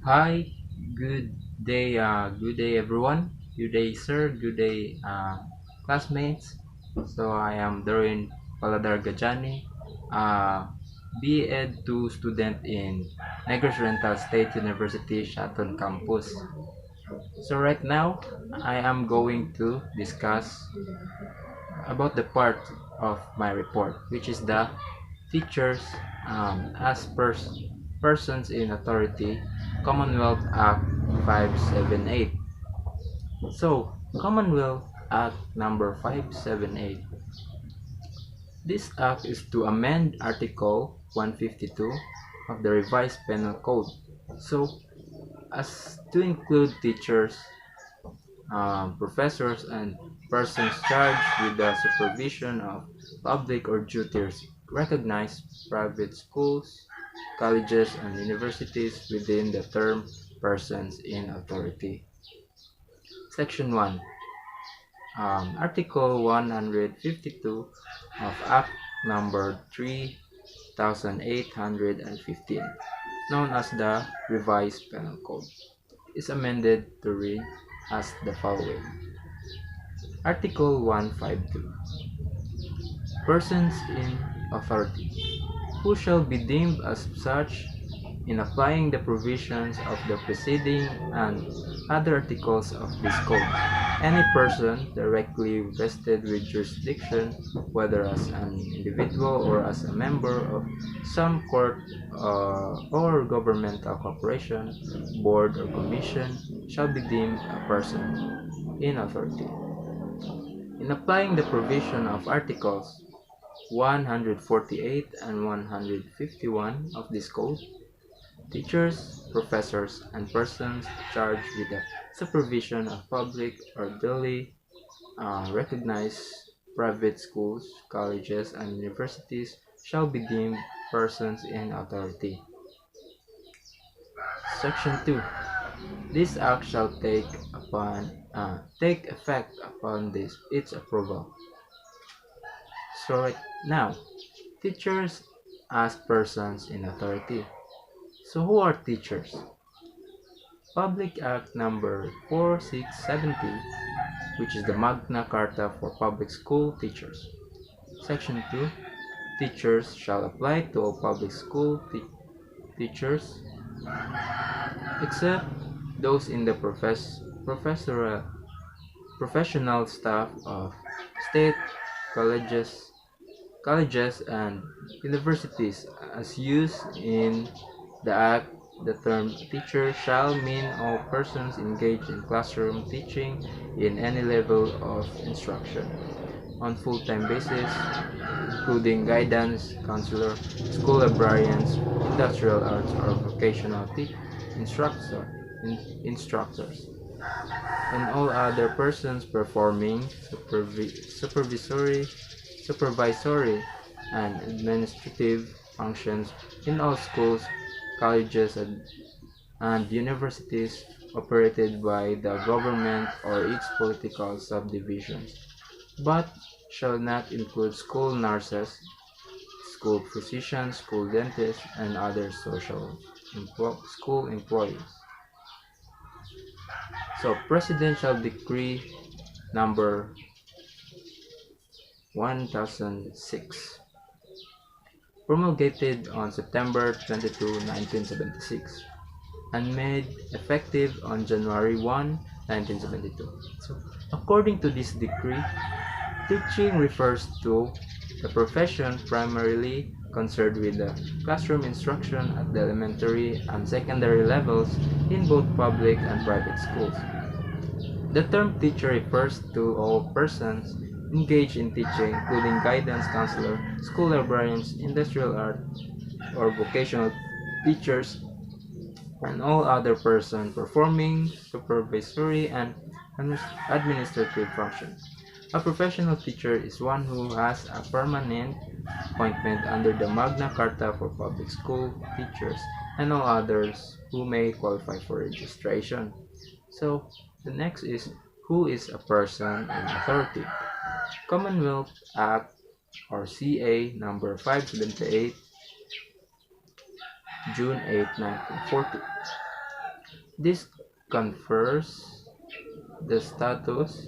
Hi, good day everyone. Good day sir, good day classmates. So I am Derwin Gadiane, BEd2 student in Negros Oriental State University, Shaton campus. So right now I am going to discuss about the part of my report, which is the teachers as persons in authority, Commonwealth Act 578. So, Commonwealth Act number 578. This act is to amend Article 152 of the revised penal code. So, as to include teachers, professors, and persons charged with the supervision of public or duties recognized private schools, colleges, and universities within the term persons in authority. Section 1. Article 152 of Act number 3815, known as the Revised Penal Code, is amended to read as the following. Article 152. Persons in authority, who shall be deemed as such in applying the provisions of the preceding and other articles of this code. Any person directly vested with jurisdiction, whether as an individual or as a member of some court or governmental corporation, board, or commission, shall be deemed a person in authority. In applying the provision of Articles 148 and 151 of this code, teachers, professors, and persons charged with the supervision of public or duly recognized private schools, colleges, and universities shall be deemed persons in authority. Section 2. This act shall take effect upon its approval. So right now, teachers as persons in authority. So who are teachers? Public Act number 4670, which is the Magna Carta for public school teachers. Section 2. Teachers shall apply to all public school teachers except those in the professional staff of state colleges and universities as used in the Act. The term teacher shall mean all persons engaged in classroom teaching in any level of instruction on full-time basis, including guidance, counselor, school librarians, industrial arts, or vocational instructors, and all other persons performing supervisory, and administrative functions in all schools, colleges, and universities operated by the government or its political subdivisions, but shall not include school nurses, school physicians, school dentists, and other school employees. So, Presidential Decree number 1006, promulgated on September 22, 1976, and made effective on January 1, 1972. So, according to this decree, teaching refers to the profession primarily concerned with the classroom instruction at the elementary and secondary levels in both public and private schools. The term teacher refers to all persons engaged in teaching, including guidance counselor, school librarians, industrial art or vocational teachers, and all other persons performing supervisory and administrative functions. A professional teacher is one who has a permanent appointment under the Magna Carta for public school teachers and all others who may qualify for registration. So, the next is who is a person in authority. Commonwealth Act or CA number 578, June 8, 1940. This confers the status,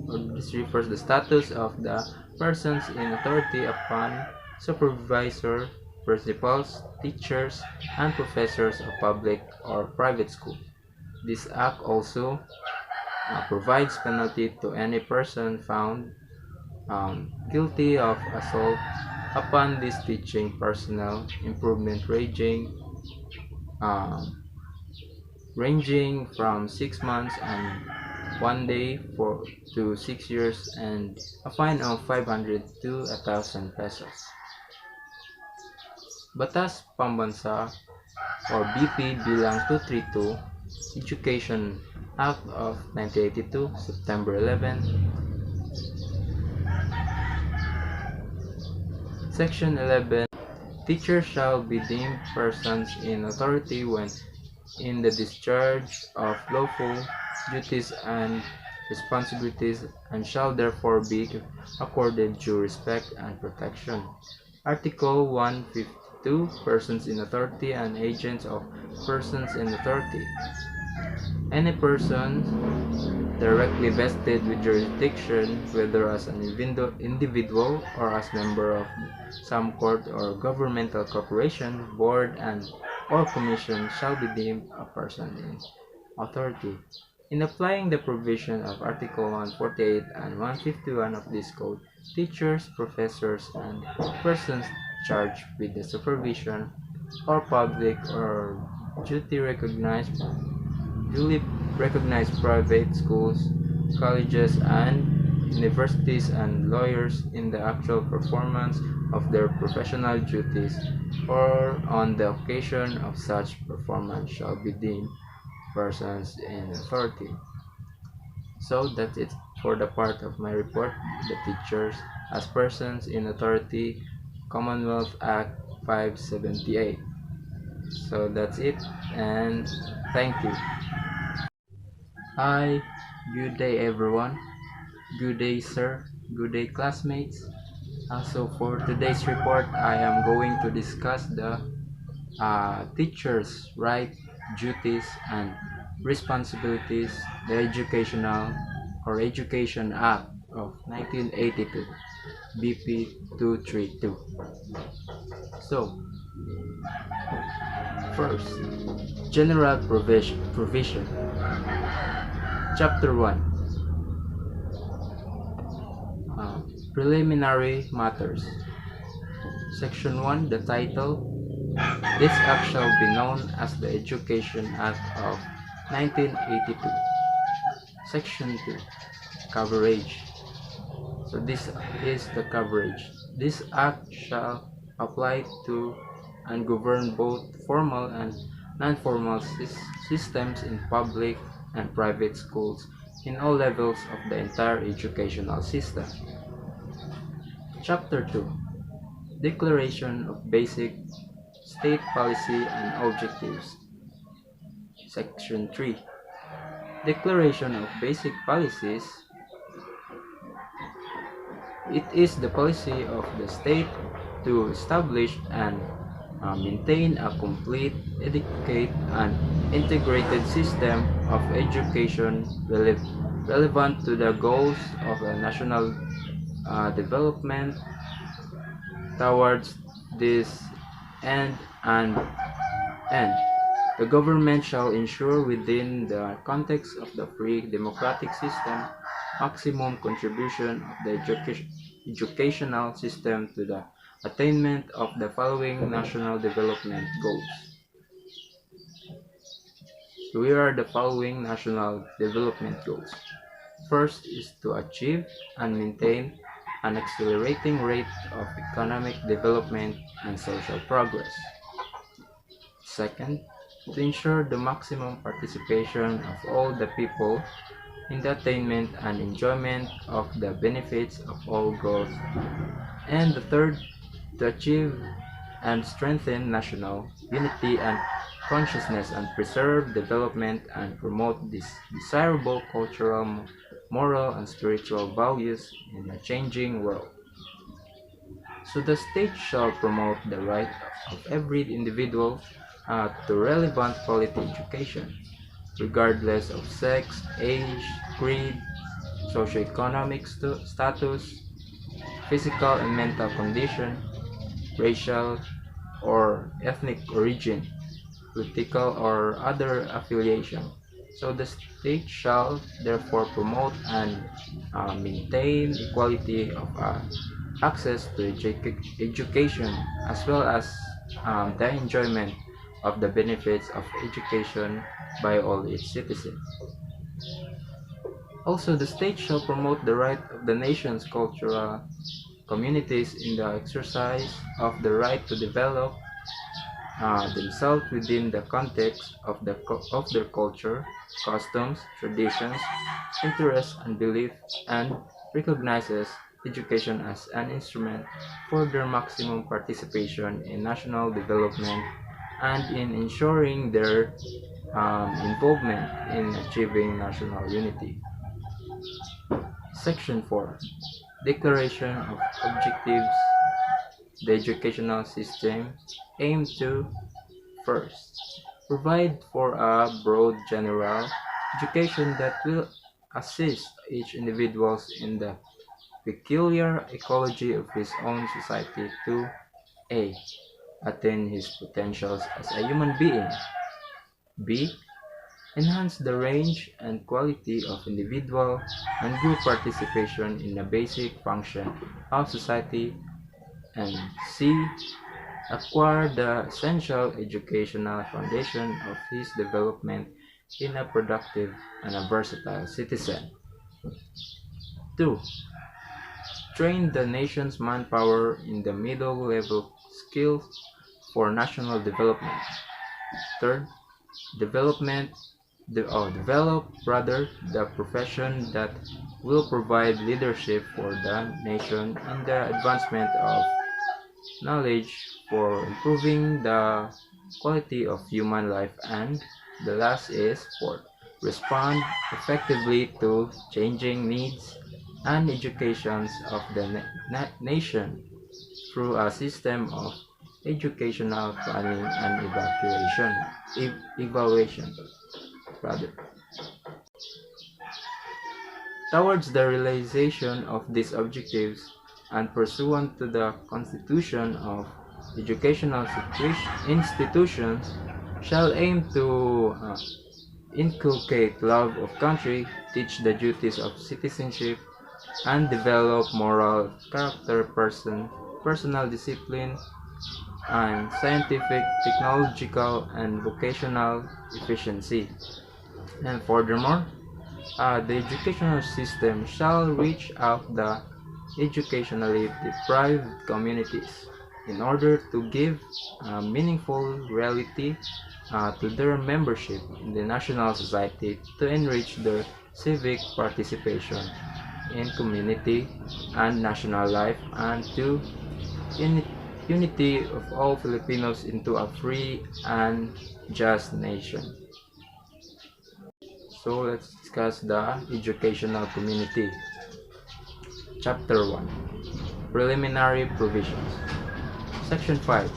or this refers the status of the persons in authority upon supervisor, principals, teachers, and professors of public or private school. This act also provides penalty to any person found guilty of assault upon this teaching personnel improvement um, ranging from 6 months and 1 day to 6 years and a fine of 500 to 1,000 pesos. Batas Pambansa or BP bilang 232, Education Act of 1982, September 11, Section 11. Teachers shall be deemed persons in authority when in the discharge of lawful duties and responsibilities, and shall therefore be accorded due respect and protection. Article 152. Persons in authority and agents of persons in authority. Any person directly vested with jurisdiction, whether as an individual or as member of some court or governmental corporation, board, and or commission, shall be deemed a person in authority. In applying the provision of Article 148 and 151 of this code, teachers, professors, and persons charged with the supervision or public or duly recognized private schools, colleges, and universities, and lawyers in the actual performance of their professional duties or on the occasion of such performance shall be deemed persons in authority. So that's it for the part of my report, the teachers as persons in authority, Commonwealth Act 578. So that's it, and thank you. Hi, good day everyone. Good day sir, good day classmates. So for today's report, I am going to discuss the teachers' rights, duties, and responsibilities, the Education Act of 1982, BP 232. So, first, General Provision. Chapter 1. Preliminary Matters. Section 1. The title. This act shall be known as the Education Act of 1982. Section 2. Coverage. So this is the coverage. This act shall apply to and govern both formal and non-formal systems in public and private schools in all levels of the entire educational system. Chapter 2. Declaration of Basic State Policy and Objectives. Section 3. Declaration of Basic Policies. It is the policy of the state to establish and maintain a complete, adequate, and integrated system of education relevant to the goals of a national development. Towards this end the government shall ensure within the context of the free democratic system maximum contribution of the educational system to the attainment of the following national development goals. So here are the following national development goals. First is to achieve and maintain an accelerating rate of economic development and social progress. Second, to ensure the maximum participation of all the people in the attainment and enjoyment of the benefits of all growth. And the third, to achieve and strengthen national unity and consciousness and preserve development and promote these desirable cultural, moral, and spiritual values in a changing world. So the state shall promote the right of every individual to relevant quality education, regardless of sex, age, creed, socioeconomic status, physical and mental condition, racial or ethnic origin, political or other affiliation. So the state shall therefore promote and maintain equality of access to education, as well as the enjoyment of the benefits of education by all its citizens. Also, the state shall promote the right of the nation's cultural communities in the exercise of the right to develop themselves within the context of their culture, customs, traditions, interests, and beliefs, and recognizes education as an instrument for their maximum participation in national development and in ensuring their involvement in achieving national unity. Section 4. Declaration of Objectives. The educational system aims to: first, provide for a broad general education that will assist each individual in the peculiar ecology of his own society to a. Attain his potentials as a human being, b. Enhance the range and quality of individual and group participation in the basic function of society, and c. Acquire the essential educational foundation of his development in a productive and a versatile citizen. 2. Train the nation's manpower in the middle-level skills for national development. Third, develop the profession that will provide leadership for the nation in the advancement of knowledge for improving the quality of human life. And the last is fourth, respond effectively to changing needs and educations of the nation through a system of educational planning and evaluation rather. Towards the realization of these objectives and pursuant to the constitution of educational institutions shall aim to inculcate love of country, teach the duties of citizenship, and develop moral character, personal discipline, and scientific, technological, and vocational efficiency. And furthermore, the educational system shall reach out the educationally deprived communities in order to give meaningful reality to their membership in the national society, to enrich their civic participation in community and national life, and to unity of all Filipinos into a free and just nation. So let's discuss the educational community. Chapter 1. Preliminary Provisions. Section 5.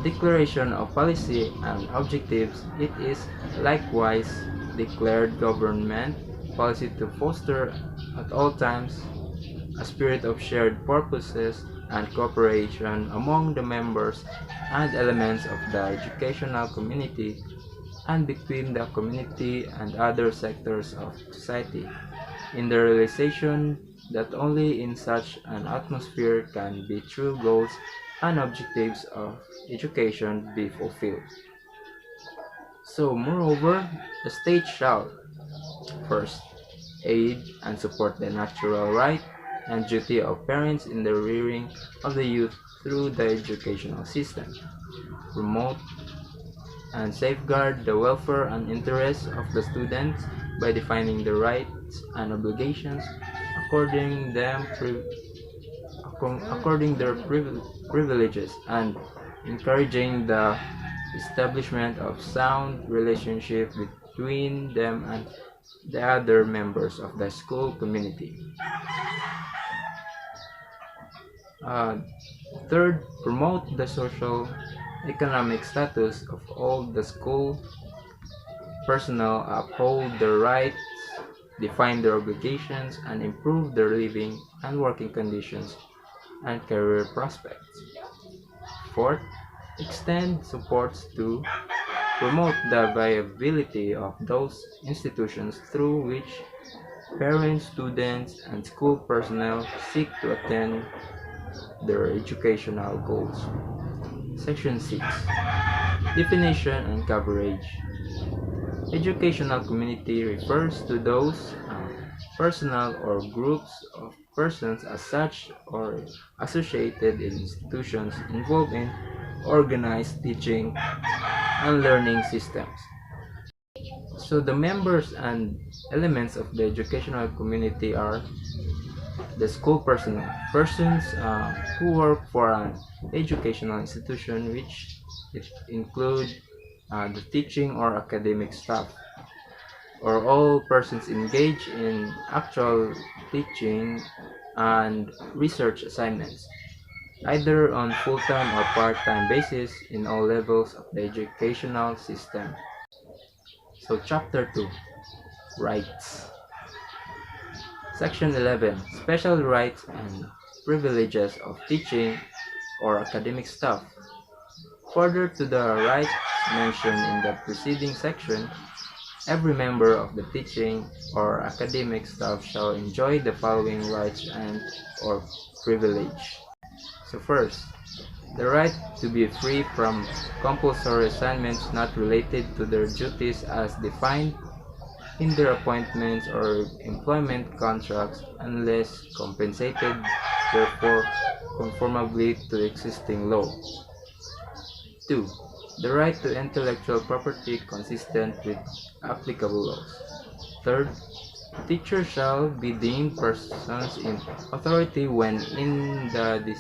Declaration of Policy and Objectives. It is likewise declared government policy to foster at all times a spirit of shared purposes and cooperation among the members and elements of the educational community and between the community and other sectors of society, in the realization that only in such an atmosphere can the true goals and objectives of education be fulfilled. So, moreover, the state shall, first, aid and support the natural right and duty of parents in the rearing of the youth through the educational system, promote and safeguard the welfare and interests of the students by defining the rights and obligations according their privileges, and encouraging the establishment of sound relationship between them and the other members of the school community. Third, promote the social economic status of all the school personnel uphold their rights, define their obligations, and improve their living and working conditions and career prospects. Fourth, extend supports to promote the viability of those institutions through which parents, students, and school personnel seek to attain their educational goals. Section 6. Definition and coverage. Educational community refers to those personnel or groups of persons as such or associated in institutions involved in organized teaching and learning systems. So the members and elements of the educational community are the school personnel, persons who work for an educational institution, which include the teaching or academic staff, or all persons engaged in actual teaching and research assignments, either on full-time or part-time basis in all levels of the educational system. So Chapter 2, Rights. Section 11, Special Rights and Privileges of Teaching or Academic Staff. Further to the rights mentioned in the preceding section, every member of the teaching or academic staff shall enjoy the following rights and or privilege. So first, the right to be free from compulsory assignments not related to their duties as defined in their appointments or employment contracts unless compensated therefore conformably to existing law. 2. The right to intellectual property consistent with applicable laws. Third, teachers shall be deemed persons in authority when in the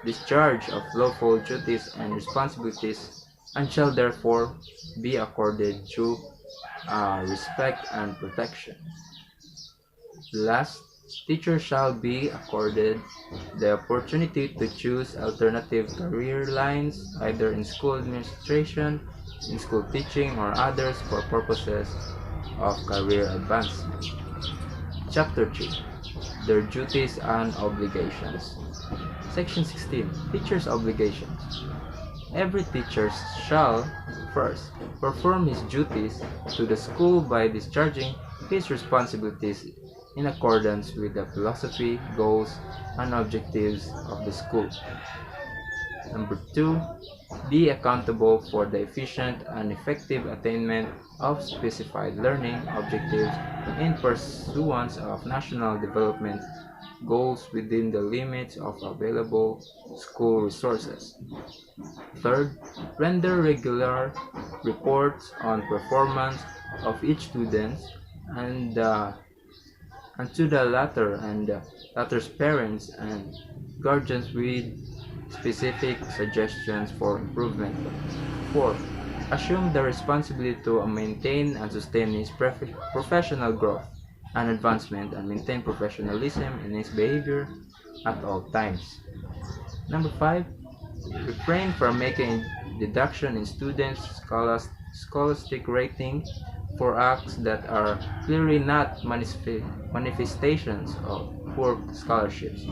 discharge of lawful duties and responsibilities, and shall therefore be accorded due respect and protection. Last, teachers shall be accorded the opportunity to choose alternative career lines either in school administration, in school teaching, or others for purposes of career advancement. Chapter 3. Their duties and obligations. Section 16. Teachers' obligations. Every teacher shall, first, perform his duties to the school by discharging his responsibilities in accordance with the philosophy, goals, and objectives of the school. Number 2, be accountable for the efficient and effective attainment of specified learning objectives in pursuance of national development goals within the limits of available school resources. Third, render regular reports on performance of each student and to the latter and the latter's parents and guardians with specific suggestions for improvement. 4. Assume the responsibility to maintain and sustain his professional growth and advancement and maintain professionalism in his behavior at all times. Number 5. Refrain from making deduction in students' scholastic rating for acts that are clearly not manifestations of poor scholarships.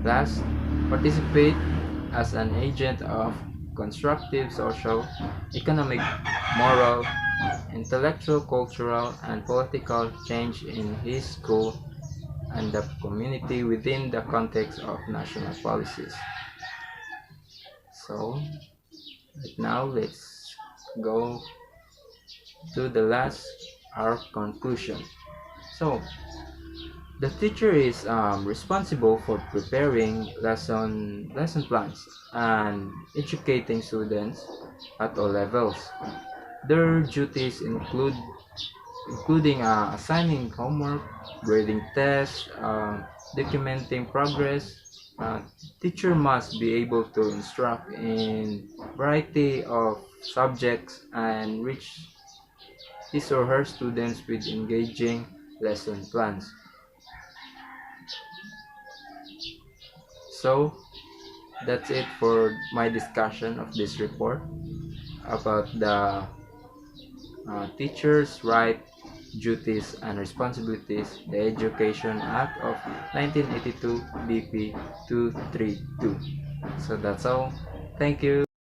Last, participate as an agent of constructive social, economic, moral, intellectual, cultural, and political change in his school and the community within the context of national policies. So, right now let's go to the last, our conclusion. So, the teacher is responsible for preparing lesson plans and educating students at all levels. Their duties including assigning homework, grading tests, documenting progress. Teacher must be able to instruct in variety of subjects and reach his or her students with engaging lesson plans. So that's it for my discussion of this report about the Teachers' Right, Duties and Responsibilities, the Education Act of 1982, BP 232. So that's all. Thank you.